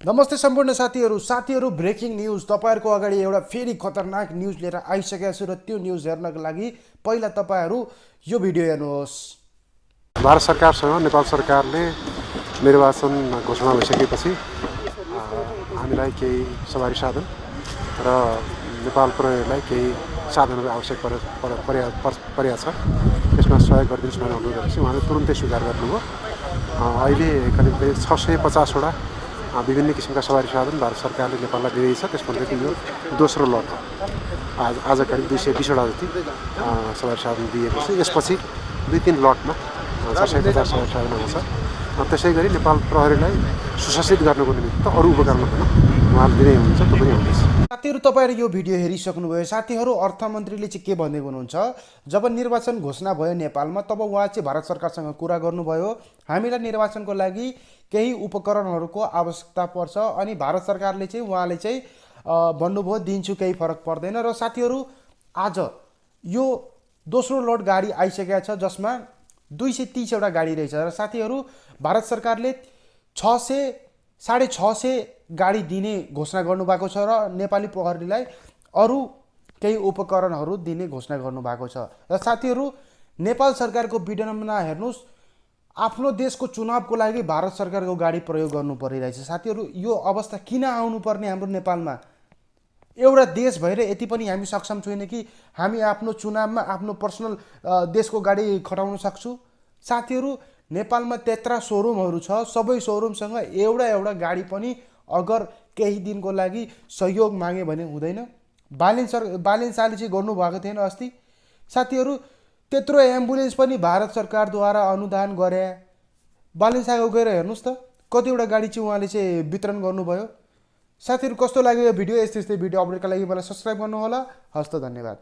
नमस्ते सम्पूर्ण साथीहरू ब्रेकिङ न्यूज तपाईहरुको अगाडि एउटा फेरि खतरनाक न्यूज लिएर आइसकेको छु र त्यो न्यूज हेर्नको लागि पहिला तपाईहरु यो भिडियो हेर्नुहोस्। भारत सरकारसँग नेपाल सरकारले निर्वाचन घोषणा भइसकेपछि हामीलाई केही सवारी साधन र नेपाल प्रहरीलाई केही साधनहरु आवश्यक परेको छ। त्यसमा सहयोग गरिदिनुस् भनेर अनुरोध गरेपछि उहाँले तुरुन्तै स्वीकार गर्नुभयो। अहिले करिब 650 वटा विभिन्न किसिमका सवारी साधन भारत सरकारले नेपाललाई दिएको छ। त्यसमध्येको यो दोस्रो लट आज करिब 220 वटा जति सवारी साधन दिएको छ। यसपछि 2-3 लटमा 450 सवारी साधन आउँछ। त्यसैगरी नेपाल प्रहरीलाई सुशासित गर्नको निमित्त अरु उपकरण पनि उहाँले दिने हुनुहुन्छ, त्यो पनि आउँदैछ। साथीहरु तपाईहरु यो भिडियो हेरिसक्नुभयो। साथीहरु अर्थमन्त्रीले चाहिँ के भन्दै हुनुहुन्छ, जब निर्वाचन घोषणा भयो नेपालमा तब उहाँ चाहिँ भारत सरकारसँग कुरा गर्नुभयो। हामीलाई निर्वाचनको लागि केही उपकरणहरुको आवश्यकता पर्छ अनि भारत सरकारले चाहिँ उहाँले चाहिँ भन्नुभयो दिन्छु, केही फरक पर्दैन। र साथीहरु आज यो दोस्रो लट गाडी आइसकेको छ जसमा 230 वटा गाडी रहेछ। र साथीहरु भारत सरकारले 600-650 गाडी दिने घोषणा गर्नुभएको छ र नेपाली प्रहरीलाई अरु केही उपकरणहरु दिने घोषणा गर्नुभएको छ। र साथीहरु नेपाल सरकारको विडम्बना हेर्नुस्, आफ्नो देशको चुनावको लागि भारत सरकारको गाडी प्रयोग गर्नु परिरहेछ। साथीहरु यो अवस्था किन आउनु पर्ने हाम्रो नेपालमा? एउटा देश भएर यति पनि हामी सक्षम छैन कि हामी आफ्नो चुनावमा आफ्नो पर्सनल देशको गाडी खटाउन सक्छु? साथीहरु नेपालमा 13 शोरूमहरु छ। सबै शोरूमसँग एउटा गाडी पनि अगर केही दिनको लागि सहयोग मागे भने हुँदैन? बालिन साले चाहिँ गर्नु भएको थिएन अस्ति। साथीहरु त्यत्रो एम्बुलेन्स पनि भारत सरकारद्वारा अनुदान गरे। बालिन साले गएर हेर्नुस् त कतिवटा गाडी चाहिँ उहाँले चाहिँ वितरण गर्नुभयो। साथीहरु कस्तो लाग्यो यो भिडियो? यस्तै भिडियो अपडेटका लागि मलाई सब्स्क्राइब गर्नु होला। हस्त धन्यवाद।